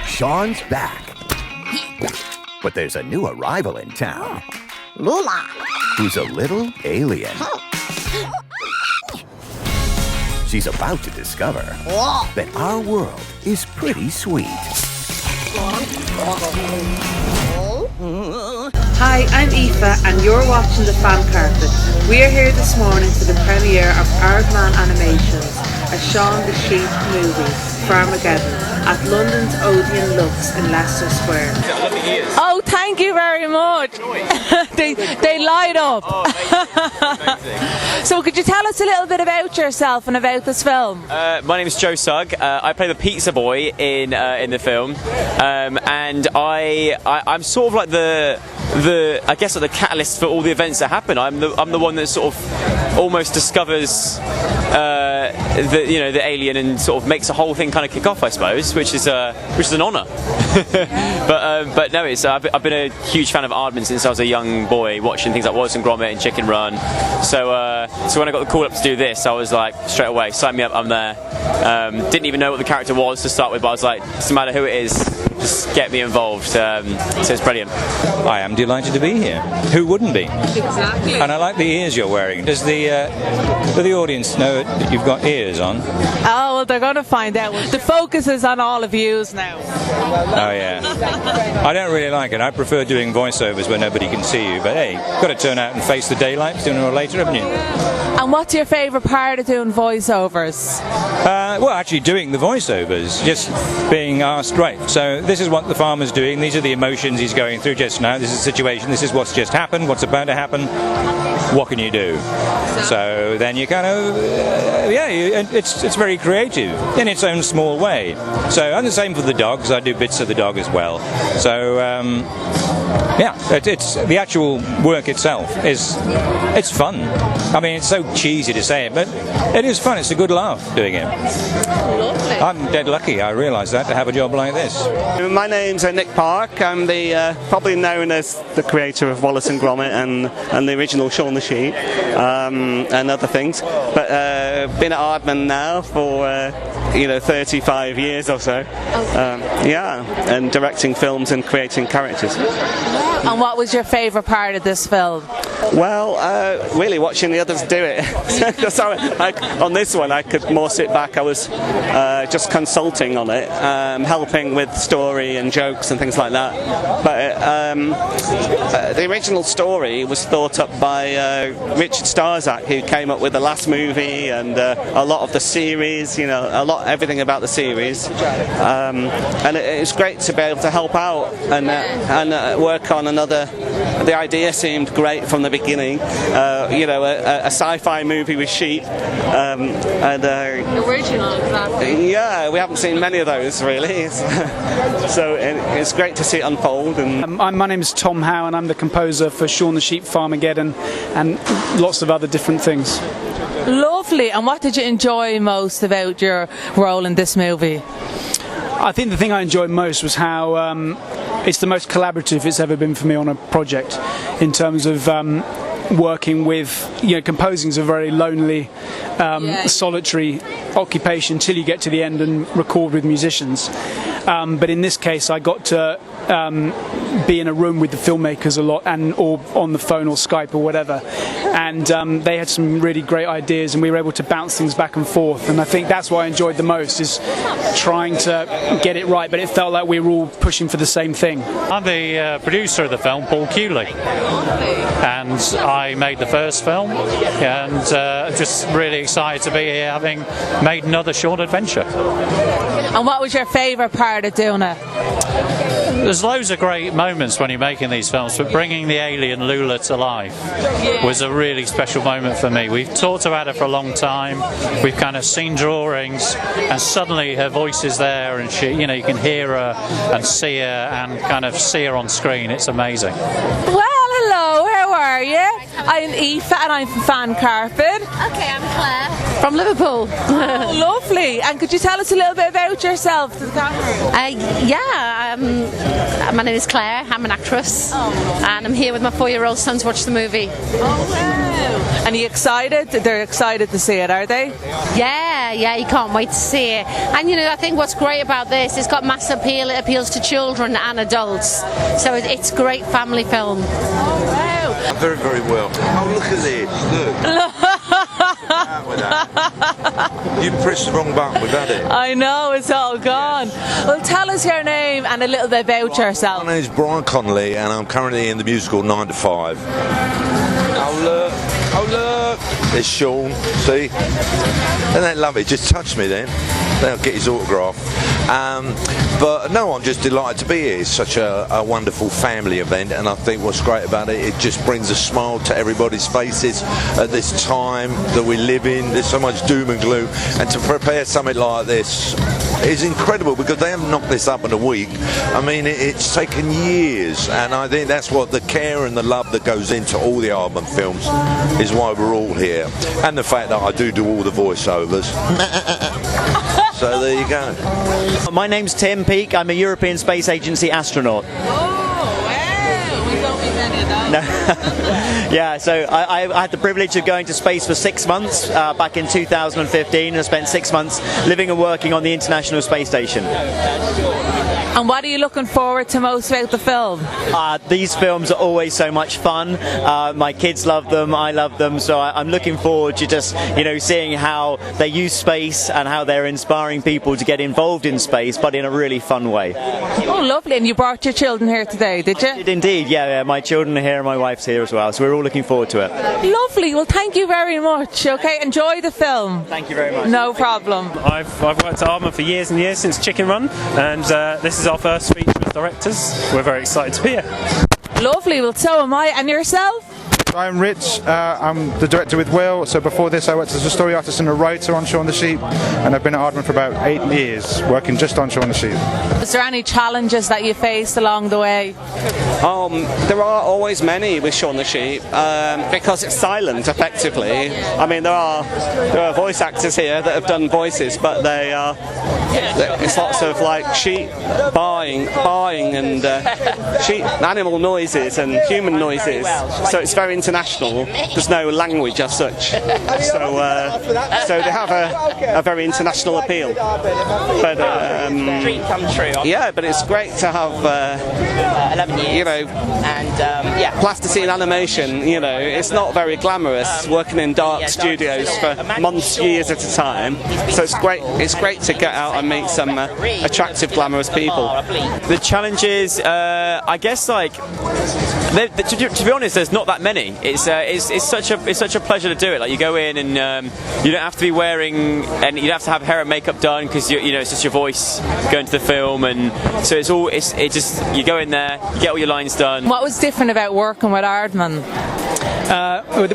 Shaun's back. But there's a new arrival in town. Lula. Who's a little alien. She's about to discover that our world is pretty sweet. Hi, I'm Aoife and you're watching The Fan Carpet. We are here this morning for the premiere of Aardman Animations, a Shaun the Sheep movie, Farmageddon, at London's Odeon Lux in Leicester Square. Oh, thank you very much. they light up. So could you tell us a little bit about yourself and about this film? My name is Sugg. I play the pizza boy in the film, and I'm sort of like the I guess like the catalyst for all the events that happen. I'm the one that sort of almost discovers the alien and sort of makes the whole thing kind of kick off, I suppose, which is an honour. but no, I've been a huge fan of Aardman since I was a young boy, watching things like Wallace and Gromit and Chicken Run. So when I got the call up to do this, I was like, straight away, sign me up, I'm there. Didn't even know what the character was to start with, but I was like, doesn't matter who it is, just get me involved. So it's brilliant. I am delighted to be here. Who wouldn't be? Exactly. And I like the ears you're wearing. Does the audience know that you've got ears on? Oh, well, they're going to find out. The focus is on all of yous now. Oh yeah. I don't really like it. I prefer doing voiceovers where nobody can see you. But hey, got to turn out and face the daylight sooner or later, haven't you? And what's your favourite part of doing voiceovers? Well, actually doing the voiceovers, just being asked, right, so this is what the farmer's doing, these are the emotions he's going through just now, this is the situation, this is what's just happened, what's about to happen, what can you do? So then you kind of, it's very creative in its own small way. So, and the same for the dogs, I do bits of the dog as well. So, it's the actual work itself it's fun. I mean, it's so cheesy to say it, but it is fun. It's a good laugh doing it. Lovely. I'm dead lucky, I realise that, to have a job like this. My name's Nick Park. I'm the probably known as the creator of Wallace and Gromit and the original Shaun the Sheep and other things. But been at Aardman now for 35 years or so. And directing films and creating characters. And what was your favourite part of this film? Well, really watching the others do it. So on this one, I could more sit back. I was just consulting on it, helping with story and jokes and things like that. But the original story was thought up by Richard Starzak, who came up with the last movie and a lot of the series. Everything about the series. And it was great to be able to help out and work on another. The idea seemed great from the beginning. A sci-fi movie with sheep. Original, exactly. Yeah, we haven't seen many of those really. So it's great to see it unfold. And my name is Tom Howe and I'm the composer for Shaun the Sheep, Farmageddon and lots of other different things. Lovely. And what did you enjoy most about your role in this movie? I think the thing I enjoyed most was how it's the most collaborative it's ever been for me on a project, in terms of working with, composing is a very lonely, solitary occupation till you get to the end and record with musicians. But in this case, I got to be in a room with the filmmakers a lot, or on the phone or Skype or whatever. And they had some really great ideas, and we were able to bounce things back and forth. And I think that's what I enjoyed the most, is trying to get it right. But it felt like we were all pushing for the same thing. I'm the producer of the film, Kewley, and I made the first film, and just really excited to be here, having made another short adventure. And what was your favourite part of doing it? There's loads of great moments when you're making these films, but bringing the alien Lula to life was a really special moment for me. We've talked about it for a long time. We've kind of seen drawings, and suddenly her voice is there, and she, you can hear her and see her, and kind of see her on screen. It's amazing. Well, hello, how are you? I'm Aoife and I'm from Fan Carpet. Okay, I'm Claire. From Liverpool. Oh, lovely. And could you tell us a little bit about yourself to the camera? My name is Claire. I'm an actress. And I'm here with my 4-year-old son to watch the movie. Oh, wow. And are you excited? They're excited to see it, are they? Yeah, you can't wait to see it. And you know, I think what's great about this, it's got mass appeal. It appeals to children and adults. So it's a great family film. Oh, wow. Very, very well. Oh, look at this. Look. You pressed the wrong button with that. I know, it's all gone. Well, tell us your name and a little bit about yourself. My name is Brian Conley, and I'm currently in the musical 9 to 5. Oh, look. Oh, look. There's Shaun. See? Isn't that lovely? Just touch me then. Then I'll get his autograph. But no, I'm just delighted to be here. It's such a wonderful family event, and I think what's great about it, it just brings a smile to everybody's faces at this time that we live in. There's so much doom and gloom, and to prepare something like this is incredible because they haven't knocked this up in a week. I mean, it's taken years, and I think that's what the care and the love that goes into all the Aardman films is why we're all here, and the fact that I do all the voiceovers. So there you go. My name's Tim Peake. I'm a European Space Agency astronaut. Oh, wow. We don't meet many of those. No. Yeah, so I had the privilege of going to space for 6 months back in 2015. I spent 6 months living and working on the International Space Station. And what are you looking forward to most about the film? These films are always so much fun. My kids love them, I love them, so I'm looking forward to just, seeing how they use space and how they're inspiring people to get involved in space, but in a really fun way. Oh, lovely. And you brought your children here today, did you? I did indeed, yeah. My children are here and my wife's here as well, so we're all looking forward to it. Lovely. Well, thank you very much. Okay, enjoy the film. Thank you very much. No problem. I've worked at Aardman for years and years, since Chicken Run, and this is our first feature as directors. We're very excited to be here. Lovely. Well, so am I. And yourself? I'm Rich, I'm the director with Will, so before this I worked as a story artist and a writer on Shaun the Sheep, and I've been at Aardman for about 8 years, working just on Shaun the Sheep. Is there any challenges that you faced along the way? There are always many with Shaun the Sheep, because it's silent, effectively. I mean, there are voice actors here that have done voices, but it's lots of like sheep baaing and sheep, animal noises and human noises, so it's very international. There's no language as such, so they have a very international appeal. But dream come true. yeah, but it's great to have 11 years, and plasticine animation. It's not very glamorous working in dark studios for months, years at a time. So it's great. It's great to get out and meet some attractive, glamorous people. The challenges, I guess, to be honest, there's not that many. It's such a pleasure to do it. Like, you go in and you don't have to be wearing, and you don't have to have hair and makeup done because it's just your voice going to the film, and so it's just you go in there, you get all your lines done. What was different about working with Aardman?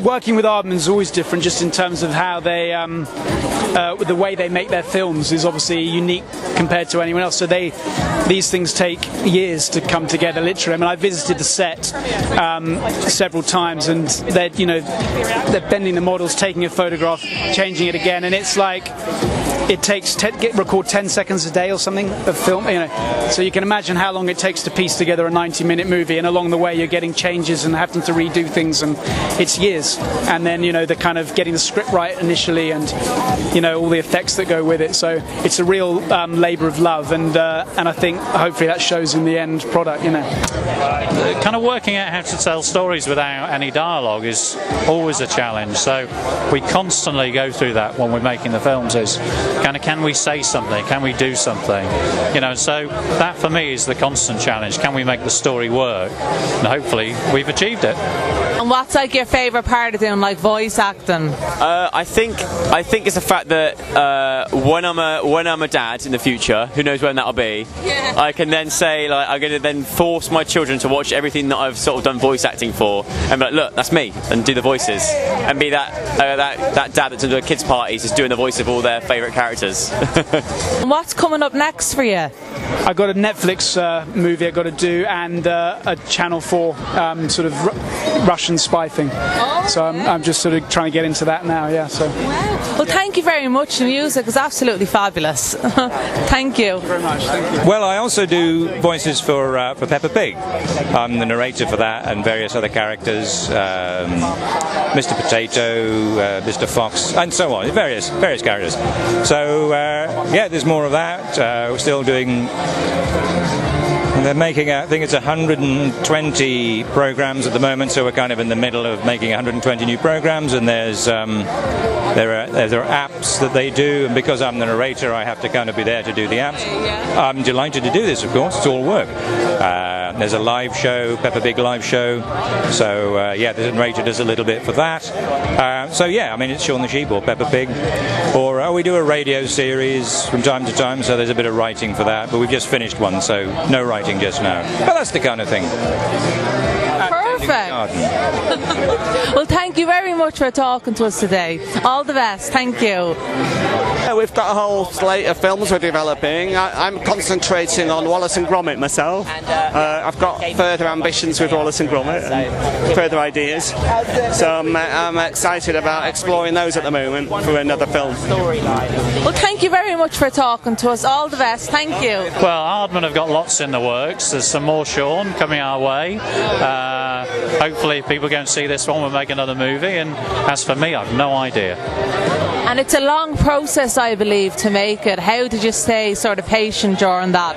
Working with Aardman is always different, just in terms of how they, the way they make their films is obviously unique compared to anyone else. So these things take years to come together, literally. I mean, I visited the set several times, and they're bending the models, taking a photograph, changing it again, and it's like it takes record 10 seconds a day or something of film. So you can imagine how long it takes to piece together a 90-minute movie, and along the way you're getting changes and having to redo things, and it's years. And then the kind of getting the script right initially, and all the effects that go with it. So it's a real labour of love, and I think hopefully that shows in the end product. Kind of working out how to tell stories without any dialogue is always a challenge. So we constantly go through that when we're making the films. Is can we say something? Can we do something? So that for me is the constant challenge. Can we make the story work? And hopefully we've achieved it. And what's your favourite part of doing voice acting? I think it's the fact that when I'm a dad in the future, who knows when that'll be, I can then say I'm going to then force my children to watch everything that I've sort of done voice acting for, and be like, look, that's me, and do the voices, and be that dad that's into kids' parties is doing the voice of all their favourite characters. And what's coming up next for you? I got a Netflix movie I got to do, and a Channel 4 sort of Russian spy thing. So I'm just sort of trying to get into that now. Yeah. So. Well, thank you very much. The music is absolutely fabulous. Thank you. Very much. Thank you. Well, I also do voices for Peppa Pig. I'm the narrator for that and various other characters, Mr. Potato, Mr. Fox, and so on. Various characters. So yeah, there's more of that. We're still doing. They're making, I think it's 120 programs at the moment, so we're kind of in the middle of making 120 new programs, and there are apps that they do, and because I'm the narrator, I have to kind of be there to do the apps. I'm delighted to do this, of course. It's all work. There's a live show, Peppa Pig live show, so yeah, the narrator does a little bit for that. So yeah, I mean, it's Shaun the Sheep or Peppa Pig, or we do a radio series from time to time, so there's a bit of writing for that, but we've just finished one, so no writing just now. But that's the kind of thing. Perfect. Well, thank you very much for talking to us today. All the best. Thank you. We've got a whole slate of films we're developing. I'm concentrating on Wallace and Gromit myself. I've got further ambitions with Wallace and Gromit and further ideas. So I'm excited about exploring those at the moment for another film. Well, thank you very much for talking to us. All the best. Thank you. Well, Aardman have got lots in the works. There's some more Shaun coming our way. Hopefully people go and see this one, we'll make another movie, and as for me, I've no idea. And it's a long process, I believe, to make it. How did you stay sort of patient during that?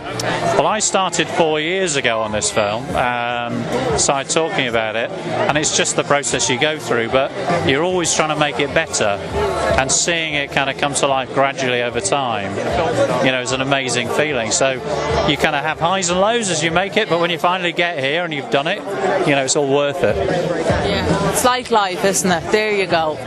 Well, I started 4 years ago on this film, started talking about it, and it's just the process you go through, but you're always trying to make it better, and seeing it kind of come to life gradually over time, you know, is an amazing feeling. So you kind of have highs and lows as you make it, but when you finally get here and you've done it, you know, it's all worth it. Yeah, it's like life, isn't it? There you go.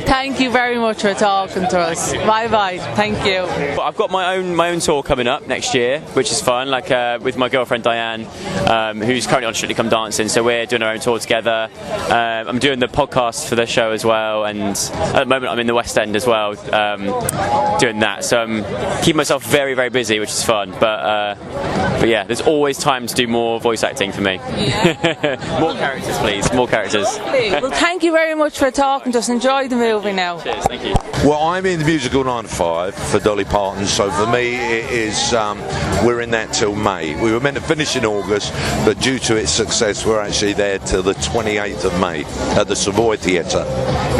Thank you very much for talking to us. Bye bye. Thank you. Well, I've got my own tour coming up next year, which is fun. Like with my girlfriend Diane, who's currently on Strictly Come Dancing. So we're doing our own tour together. I'm doing the podcast for the show as well, and at the moment I'm in the West End as well, doing that. So I'm keeping myself very, very busy, which is fun. But yeah, there's always time to do more voice acting for me. Yeah. More characters, please. More characters. Well, thank you very much for talking to us. Enjoy the movie now. Cheers. Thank you. Well, I'm in the musical 9 to 5 for Dolly Parton, so for me it is, we're in that till May. We were meant to finish in August, but due to its success we're actually there till the 28th of May at the Savoy Theatre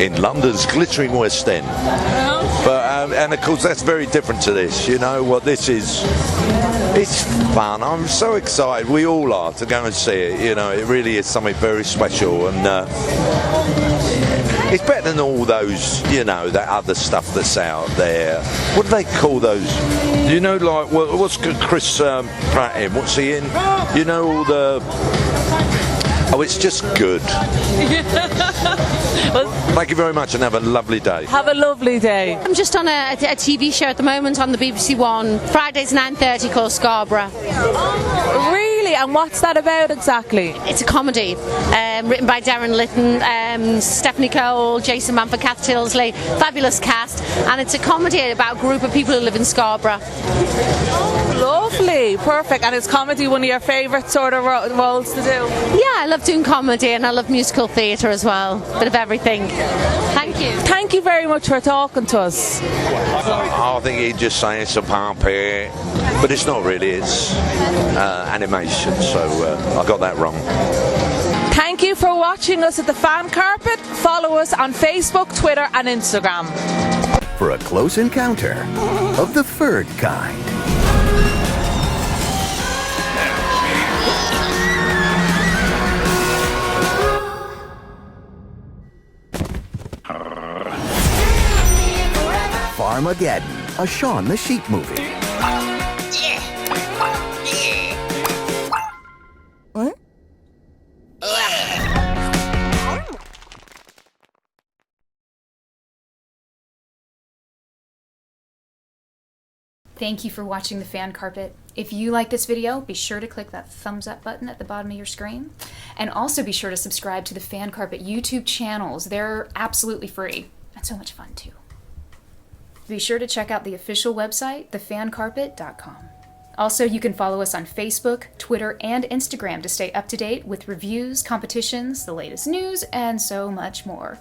in London's glittering West End. But and of course that's very different to this, you know what this is. It's fun. I'm so excited. We all are to go and see it. You know, it really is something very special, and it's better than all those, you know, that other stuff that's out there. What do they call those? You know, like what's Chris Pratt in? What's he in? You know, all the. Oh, it's just good. Well, thank you very much and have a lovely day. Have a lovely day. I'm just on a TV show at the moment on the BBC One, Fridays 9:30, called Scarborough. Really? And what's that about exactly? It's a comedy written by Darren Litton, Stephanie Cole, Jason Manford, Kath Tilsley, fabulous cast, and it's a comedy about a group of people who live in Scarborough. Lovely, perfect. And is comedy one of your favourite sort of roles to do? Yeah, I love doing comedy and I love musical theatre as well. Bit of everything. Thank you. Thank you very much for talking to us. I think he'd just say it's a puppet, but it's not really, it's animation, so I got that wrong. Thank you for watching us at the Fan Carpet. Follow us on Facebook, Twitter and Instagram. For a close encounter of the furred kind. Farmageddon, a Shaun the Sheep movie. What? Thank you for watching the Fan Carpet. If you like this video, be sure to click that thumbs up button at the bottom of your screen. And also be sure to subscribe to the Fan Carpet YouTube channels. They're absolutely free and so much fun too. Be sure to check out the official website, thefancarpet.com. Also, you can follow us on Facebook, Twitter, and Instagram to stay up to date with reviews, competitions, the latest news, and so much more.